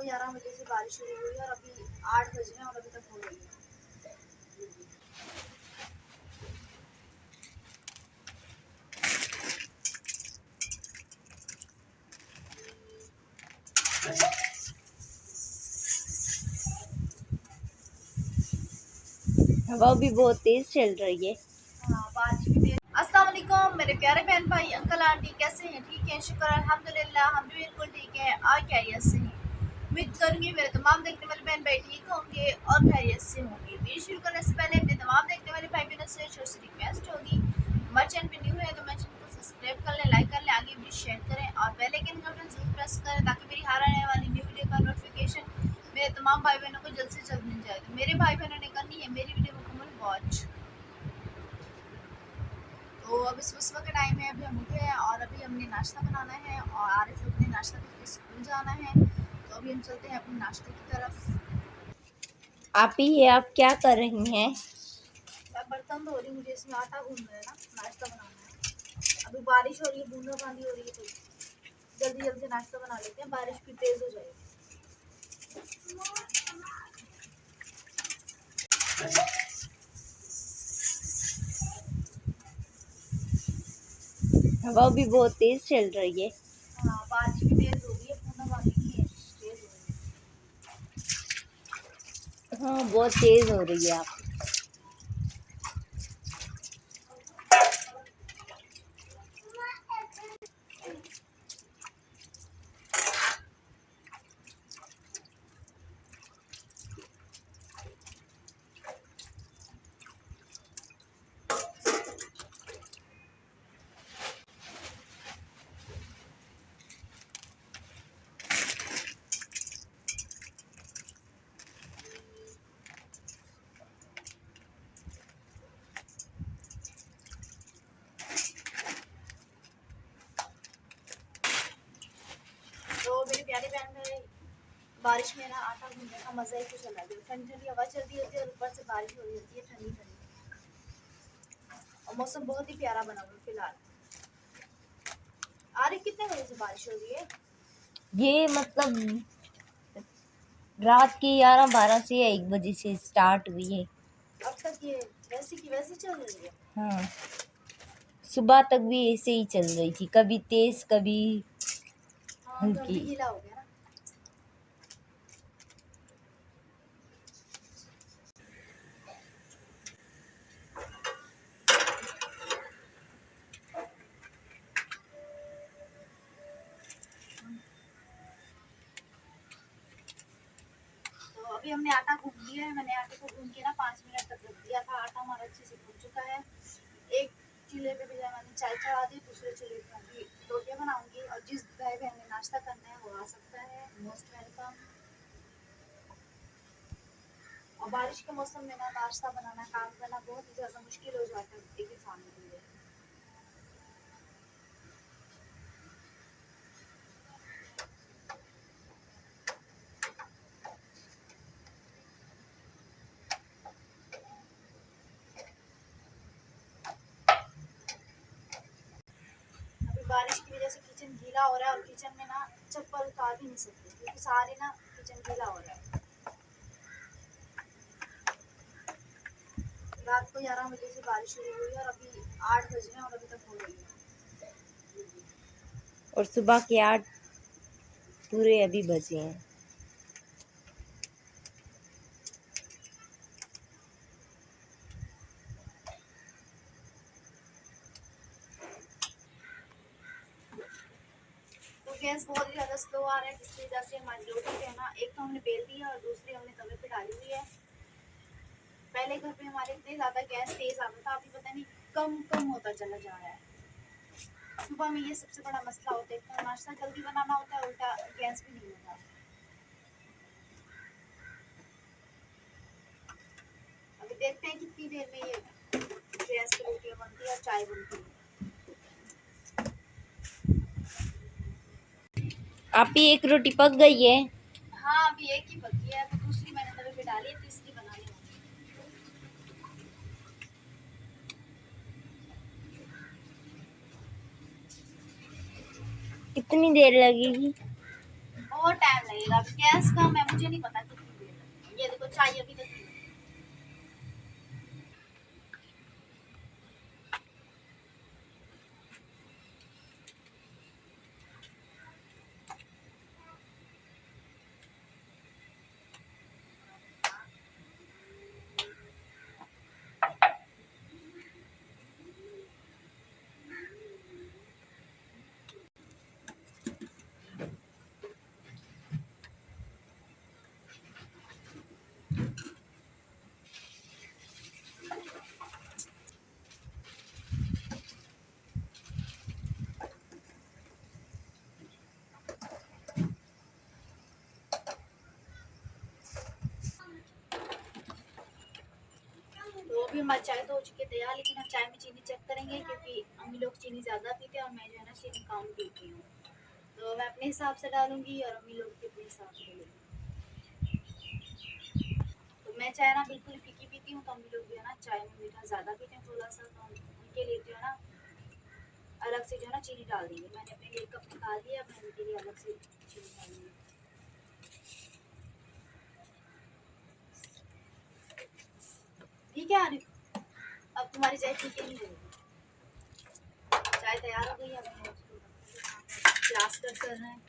को 11 बजे से बारिश शुरू हुई और अभी 8 बज रहे हैं और अभी तक हो रही है। हवा भी बहुत तेज चल रही है। हाँ, बारिश भी तेज। अस्सलाम वालेकुम मेरे प्यारे बहन भाई, अंकल आंटी, कैसे हैं? ठीक हैं, शुक्र अल्हम्दुलिल्लाह, हम भी बिल्कुल ठीक हैं और खैरियत से हैं। उम्मीद करूंगी मेरे तमाम देखने वाले बहन भाई ठीक होंगे और खैरियत से होंगे। वीडियो शुरू करने से पहले अपने तमाम देखने वाले भाई बहनों से छोटी सी रिक्वेस्ट होगी, हमारे चैनल पे न्यू है तो मेरे चैनल को सब्सक्राइब कर लें, लाइक कर लें, आगे भी शेयर करें और बेल आइकन का बटन जरूर प्रेस करें ताकि मेरी हर आने वाली न्यू वीडियो का नोटिफिकेशन मेरे तमाम भाई बहनों को जल्द से जल्द मिल जाए। तो मेरे भाई बहनों ने करनी है मेरी वीडियो मुकम्मल वॉच। तो अब इस सुबह का टाइम है, अभी हम उठे हैं और अभी हमने नाश्ता बनाना है और आरिफ को अपने नाश्ता करके स्कूल जाना है। तो अभी हम चलते हैं अपने नाश्ते की तरफ। आप ही ये आप क्या कर रही हैं? मैं बर्तन धो रही हूँ, मुझे इसमें आटा गूंदना है ना, नाश्ता बनाना है। अभी बारिश हो रही है, बूंदाबांदी हो रही है, तो जल्दी जल्दी नाश्ता बना लेते हैं, बारिश भी तेज हो जाएगी। हवा भी बहुत तेज चल रही है। हाँ, बारिश भी तेज हो रही है, बूंदाबांदी भी है, तेज हो रही है। हाँ, बहुत तेज हो रही है। आप तो मेरे प्यारे बहन भाई, बारिश में ना आटा गूंदने का मजा ही कुछ अलग है। ठंडी ठंडी हवा चल रही होती है और ऊपर से बारिश हो रही होती है ठंडी ठंडी, और मौसम बहुत ही प्यारा बना हुआ है फिलहाल। आरिफ, कितने बजे से बारिश हो रही है? ये मतलब रात के 11-12 से या 1 बजे से स्टार्ट हुई है। अब तक ये वैसी की वैसी चल रही है। हाँ, सुबह तक भी ऐसे ही चल रही थी, कभी तेज कभी हाँ, घर भी हल्की। गीला हो गया ना। तो अभी हमने आटा गूंद लिया है, मैंने आटे को गूंद के ना 5 मिनट तक रख दिया था। आटा हमारा अच्छे से गूंद चुका है। एक चूल्हे पे भी मैंने चाय चढ़ा दी, दूसरे चूल्हे पे अभी रोटियां बनाऊंगी और जिस भाई बहन ने नाश्ता करना है वो आ सकता है, मोस्ट वेलकम। और बारिश के मौसम में ना नाश्ता बनाना, काम करना बहुत ही ज्यादा मुश्किल हो जाता है एक इंसान के लिए। अभी बारिश की वजह से किचन गीला हो रहा है और किचन में ना चप्पल उतार भी नहीं सकते क्योंकि सारे ना किचन गीला हो रहा है। रात को 11 बजे से बारिश शुरू हुई और अभी 8 बज रहे हैं और अभी तक हो रही है। और सुबह के 8 पूरे अभी बजे हैं। तो गैस बहुत ही ज़्यादा स्लो आ रहा है जिसकी वजह से हमारी रोटी है ना, एक तो हमने बेल दी है और दूसरी हमने तवे पे डाली हुई है। पहले घर पे हमारे इतने ज़्यादा गैस तेज आता था, अभी पता नहीं कम कम होता चला जा रहा है। सुबह में ये सबसे बड़ा मसला होता है, एक तो नाश्ता जल्दी बनाना होता है, उल्टा गैस भी नहीं होता। अभी देखते हैं कितनी देर में ये गैस पे रोटियां बनती है और चाय बनती है। आप ही एक रोटी पक गई है। हाँ, अभी एक ही बची है, तो दूसरी मैंने तवे पे डाली है, तीसरी बनानी है। कितनी देर लगेगी? बहुत टाइम बताइएगा। अब गैस कम है, मुझे नहीं पता कितनी देर लगेगी। ये देखो चाय अभी तक नहीं बनी। तो अभी हमारी चाय तो हो चुकी है तैयार, लेकिन हम चाय में चीनी चेक करेंगे क्योंकि अम्मी लोग चीनी ज़्यादा पीते हैं और मैं जो है ना चीनी कम पीती हूँ। तो मैं अपने हिसाब से डालूंगी और अम्मी लोग भी अपने हिसाब से डालेंगे। तो मैं चाय ना बिल्कुल फीकी पीती हूँ, तो अम्मी लोग भी है ना चाय में मीठा ज़्यादा पीते हैं थोड़ा सा, तो हम उनके लिए जो है ना अलग से जो है ना चीनी डाल देंगे। मैंने अपने लिए कप निकाल दिया, अब मैं उनके लिए अलग से चीनी डालूंगी। ठीक है आरिफ, अब तुम्हारी चाय फीकी नहीं रहेगी। चाय तैयार हो गई है, अब हम उसको प्याज कट कर रहे हैं।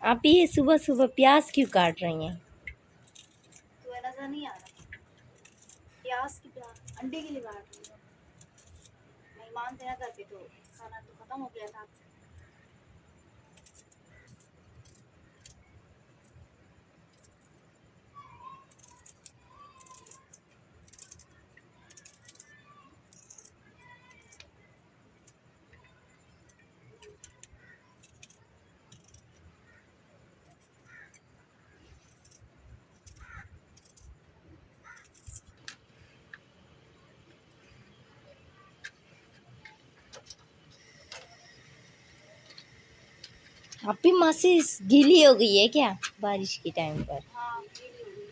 आप ये सुबह सुबह प्याज क्यों काट रही हैं? तो नजर नहीं आ रहा प्याज की प्याज अंडे के लिए काट रही हूँ। मेहमान थे ना घर पे, तो खाना तो खत्म हो गया था। आपकी मासी गीली हो गई है क्या बारिश के टाइम पर? हाँ गीली हो गई।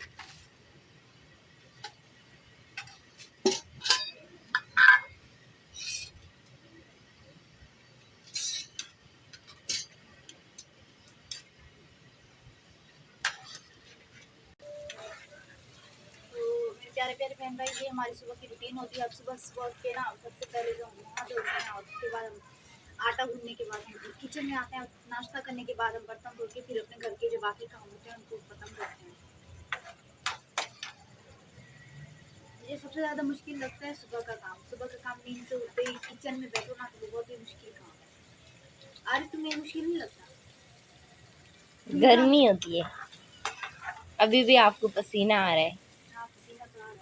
तो मेरे प्यारे प्यारे बहन भाई, ये हमारी सुबह की रूटीन होती है। अब सुबह सुबह के ना सबसे पहले जो हम नहा धोते हैं और उसके बाद हम आटा गूंदने के बाद हम किचन में आते हैं। नाश्ता करने के बाद हम बर्तन धो के फिर अपने घर के जो बाकी काम होते हैं उनको खत्म करते हैं। मुझे सबसे ज़्यादा मुश्किल लगता है सुबह का काम। सुबह का काम नींद से उठते ही किचन में बैठो ना, तो बहुत ही मुश्किल काम है। अरे तुम्हें मुश्किल नहीं लगता? गर्मी होती है, अभी भी आपको पसीना आ रहा है। हाँ, पसीना तो आ रहा है।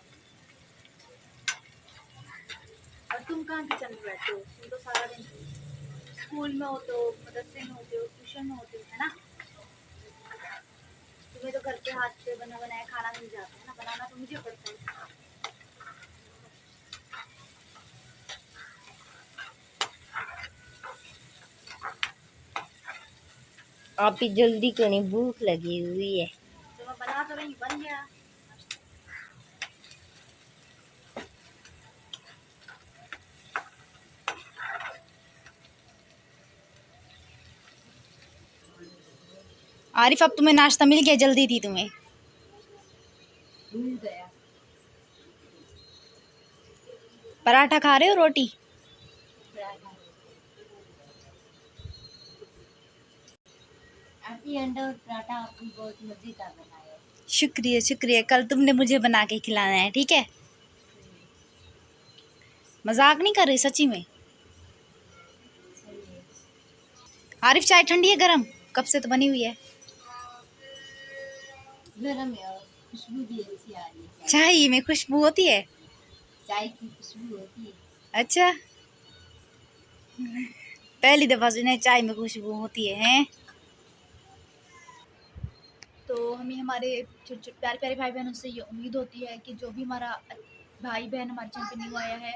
और तुम कहाँ किचन में बैठते हो? तुम तो सारा दिन स्कूल में होते हो, मदरसे में होते हो, ट्यूशन में होते हो, है ना? तुम्हें तो घर के हाथ से बना बनाया खाना मिल जाता है ना, बनाना तो मुझे पड़ता है। आप ही जल्दी क्यों नहीं, भूख लगी हुई है। तो मैं बना तो रही, बन गया। आरिफ, अब तुम्हें नाश्ता मिल गया, जल्दी थी तुम्हें। भूल गया। पराठा खा रहे हो रोटी? आपकी अंडा और पराठा आपने बहुत मजेदार बनाया है। शुक्रिया शुक्रिया, कल तुमने मुझे बना के खिलाना है, ठीक है? मजाक नहीं कर रही, सच्ची में। आरिफ, चाय ठंडी है गरम? कब से तो बनी हुई है। गरम है और खुशबू भी अच्छी आ रही है। चाय में खुशबू होती है? चाय की खुशबू होती है। अच्छा, पहली दफा सुना है चाय में खुशबू होती है, हैं? तो हमें हमारे छोटे छोटे प्यारे प्यारे भाई बहनों से ये उम्मीद होती है कि जो भी हमारा भाई बहन हमारे चैनल पे न्यू आया है,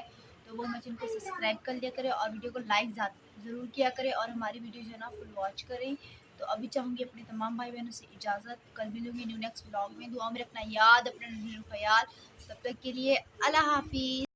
तो वो हमारे चैनल को सब्सक्राइब कर लिया करे और वीडियो को लाइक ज़रूर किया करे और हमारी वीडियो जो है ना फुल वॉच करें। तो अभी चाहूँगी अपने तमाम भाई बहनों से इजाज़त। कल मिलूंगी न्यू नेक्स्ट ब्लॉग में। दुआ में रखना याद, अपना ख्याल। तब तक के लिए अल्लाह हाफिज़।